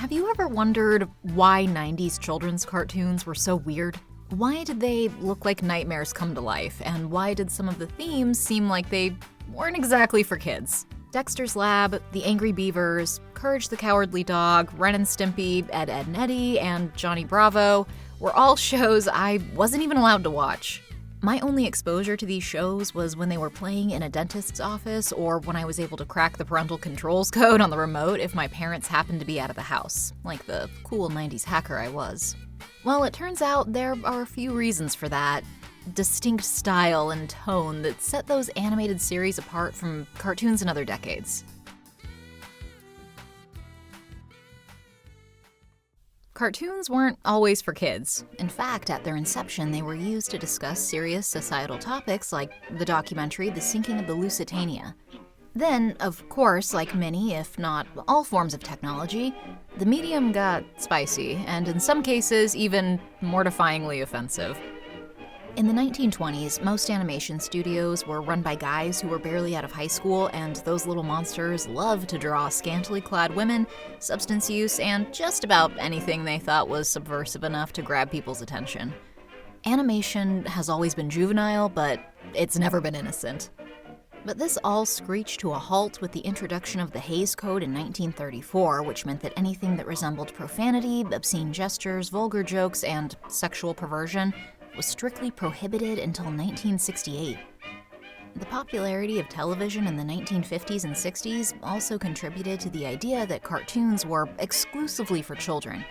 Have you ever wondered why 90s children's cartoons were so weird? Why did they look like nightmares come to life, and why did some of the themes seem like they weren't exactly for kids? Dexter's Lab, The Angry Beavers, Courage the Cowardly Dog, Ren and Stimpy, Ed, Edd n Eddy, and Johnny Bravo were all shows I wasn't even allowed to watch. My only exposure to these shows was when they were playing in a dentist's office or when I was able to crack the parental controls code on the remote if my parents happened to be out of the house, like the cool 90s hacker I was. Well, it turns out there are a few reasons for that distinct style and tone that set those animated series apart from cartoons in other decades. Cartoons weren't always for kids. In fact, at their inception, they were used to discuss serious societal topics like the documentary The Sinking of the Lusitania. Then, of course, like many, if not all forms of technology, the medium got spicy, and in some cases, even mortifyingly offensive. In the 1920s, most animation studios were run by guys who were barely out of high school, and those little monsters loved to draw scantily clad women, substance use, and just about anything they thought was subversive enough to grab people's attention. Animation has always been juvenile, but it's never been innocent. But this all screeched to a halt with the introduction of the Hays Code in 1934, which meant that anything that resembled profanity, obscene gestures, vulgar jokes, and sexual perversion was strictly prohibited until 1968. The popularity of television in the 1950s and 60s also contributed to the idea that cartoons were exclusively for children,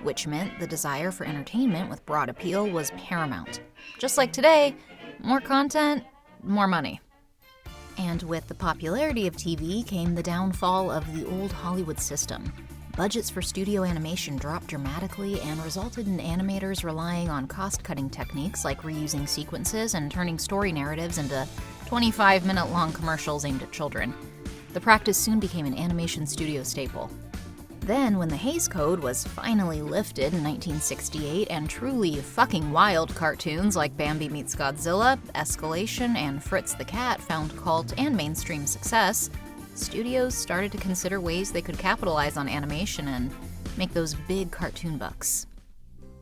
which meant the desire for entertainment with broad appeal was paramount. Just like today, more content, more money. And with the popularity of TV came the downfall of the old Hollywood system. Budgets for studio animation dropped dramatically and resulted in animators relying on cost-cutting techniques like reusing sequences and turning story narratives into 25-minute-long commercials aimed at children. The practice soon became an animation studio staple. Then, when the Hays Code was finally lifted in 1968 and truly fucking wild cartoons like Bambi Meets Godzilla, Escalation, and Fritz the Cat found cult and mainstream success, studios started to consider ways they could capitalize on animation and make those big cartoon bucks.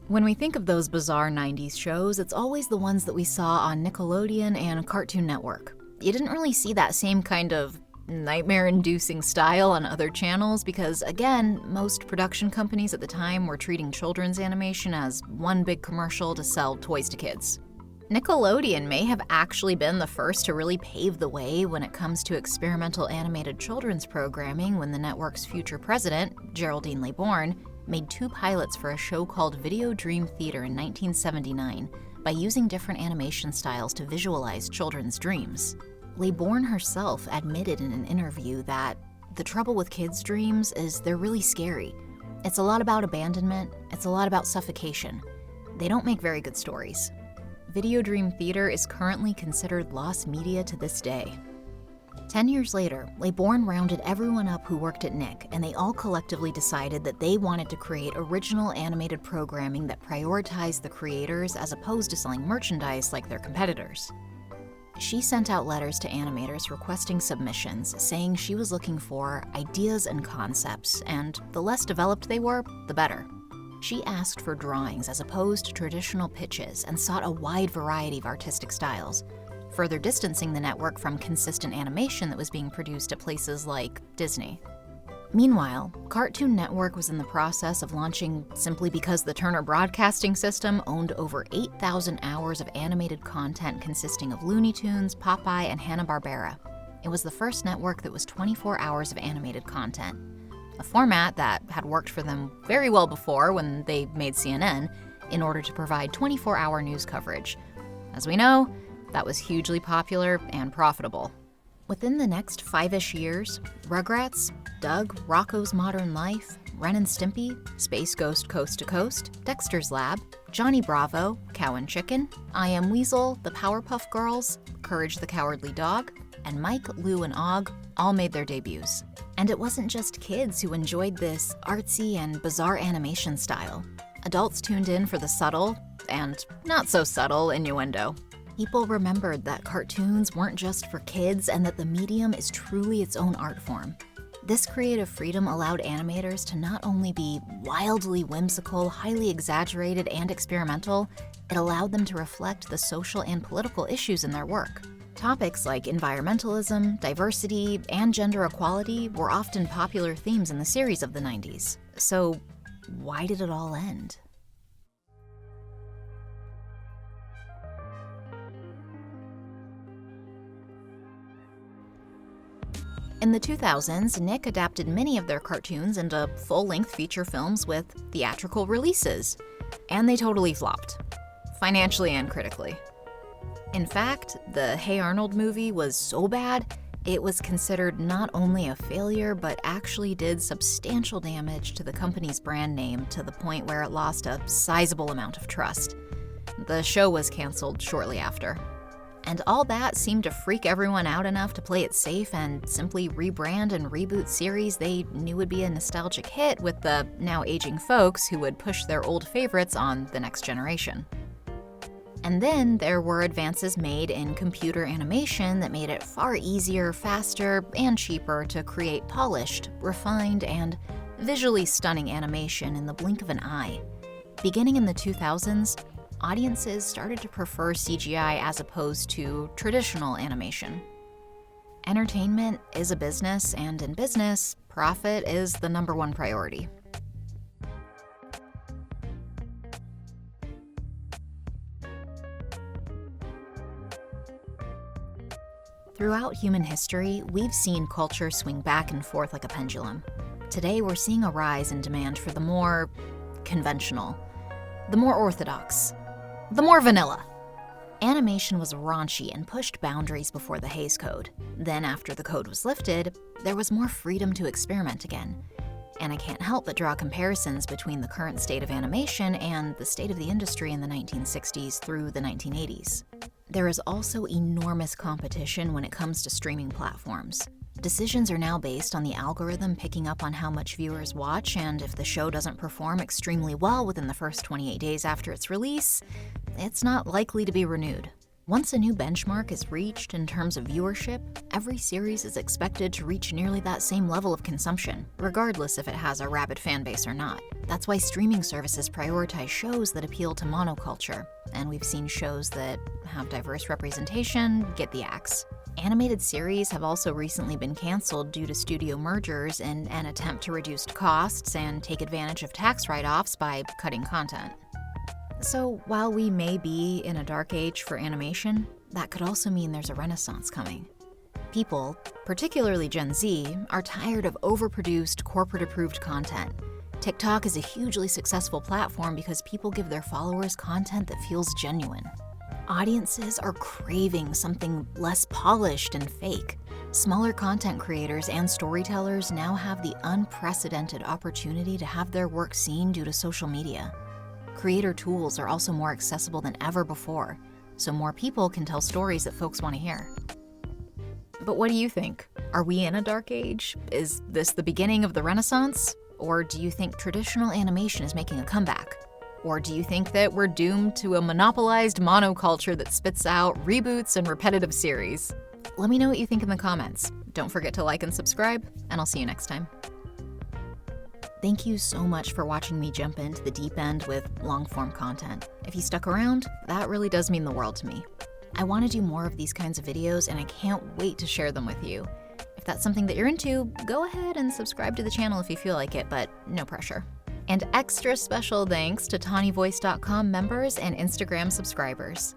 When we think of those bizarre 90s shows, it's always the ones that we saw on Nickelodeon and Cartoon Network. You didn't really see that same kind of nightmare-inducing style on other channels because, again, most production companies at the time were treating children's animation as one big commercial to sell toys to kids. Nickelodeon may have actually been the first to really pave the way when it comes to experimental animated children's programming when the network's future president, Geraldine LeBourne, made 2 pilots for a show called Video Dream Theater in 1979 by using different animation styles to visualize children's dreams. LeBourne herself admitted in an interview that the trouble with kids' dreams is they're really scary. It's a lot about abandonment, it's a lot about suffocation. They don't make very good stories. Video Dream Theater is currently considered lost media to this day. 10 years later, LeBourne rounded everyone up who worked at Nick, and they all collectively decided that they wanted to create original animated programming that prioritized the creators as opposed to selling merchandise like their competitors. She sent out letters to animators requesting submissions, saying she was looking for ideas and concepts, and the less developed they were, the better. She asked for drawings as opposed to traditional pitches and sought a wide variety of artistic styles, further distancing the network from consistent animation that was being produced at places like Disney. Meanwhile, Cartoon Network was in the process of launching simply because the Turner Broadcasting System owned over 8,000 hours of animated content consisting of Looney Tunes, Popeye, and Hanna-Barbera. It was the first network that was 24 hours of animated content, a format that had worked for them very well before when they made CNN in order to provide 24-hour news coverage. As we know, that was hugely popular and profitable. Within the next 5-ish years, Rugrats, Doug, Rocko's Modern Life, Ren and Stimpy, Space Ghost Coast to Coast, Dexter's Lab, Johnny Bravo, Cow and Chicken, I Am Weasel, The Powerpuff Girls, Courage the Cowardly Dog, and Mike, Lou, and Og all made their debuts. And it wasn't just kids who enjoyed this artsy and bizarre animation style. Adults tuned in for the subtle, and not so subtle, innuendo. People remembered that cartoons weren't just for kids and that the medium is truly its own art form. This creative freedom allowed animators to not only be wildly whimsical, highly exaggerated, and experimental, it allowed them to reflect the social and political issues in their work. Topics like environmentalism, diversity, and gender equality were often popular themes in the series of the 90s. So, why did it all end? In the 2000s, Nick adapted many of their cartoons into full-length feature films with theatrical releases, and they totally flopped, financially and critically. In fact, the Hey Arnold movie was so bad, it was considered not only a failure, but actually did substantial damage to the company's brand name to the point where it lost a sizable amount of trust. The show was canceled shortly after. And all that seemed to freak everyone out enough to play it safe and simply rebrand and reboot series they knew would be a nostalgic hit with the now aging folks who would push their old favorites on the next generation. And then there were advances made in computer animation that made it far easier, faster, and cheaper to create polished, refined, and visually stunning animation in the blink of an eye. Beginning in the 2000s, audiences started to prefer CGI as opposed to traditional animation. Entertainment is a business, and in business, profit is the #1 priority. Throughout human history, we've seen culture swing back and forth like a pendulum. Today, we're seeing a rise in demand for the more conventional, the more orthodox, the more vanilla. Animation was raunchy and pushed boundaries before the Hays Code. Then, after the code was lifted, there was more freedom to experiment again. And I can't help but draw comparisons between the current state of animation and the state of the industry in the 1960s through the 1980s. There is also enormous competition when it comes to streaming platforms. Decisions are now based on the algorithm picking up on how much viewers watch, and if the show doesn't perform extremely well within the first 28 days after its release, it's not likely to be renewed. Once a new benchmark is reached in terms of viewership, every series is expected to reach nearly that same level of consumption, regardless if it has a rabid fan base or not. That's why streaming services prioritize shows that appeal to monoculture, and we've seen shows that have diverse representation get the axe. Animated series have also recently been canceled due to studio mergers in an attempt to reduce costs and take advantage of tax write-offs by cutting content. So while we may be in a dark age for animation, that could also mean there's a renaissance coming. People, particularly Gen Z, are tired of overproduced, corporate-approved content. TikTok is a hugely successful platform because people give their followers content that feels genuine. Audiences are craving something less polished and fake. Smaller content creators and storytellers now have the unprecedented opportunity to have their work seen due to social media. Creator tools are also more accessible than ever before, so more people can tell stories that folks want to hear. But what do you think? Are we in a dark age? Is this the beginning of the Renaissance? Or do you think traditional animation is making a comeback? Or do you think that we're doomed to a monopolized monoculture that spits out reboots and repetitive series? Let me know what you think in the comments. Don't forget to like and subscribe, and I'll see you next time. Thank you so much for watching me jump into the deep end with long-form content. If you stuck around, that really does mean the world to me. I want to do more of these kinds of videos, and I can't wait to share them with you. If that's something that you're into, go ahead and subscribe to the channel if you feel like it, but no pressure. And extra special thanks to TawnyVoice.com members and Instagram subscribers.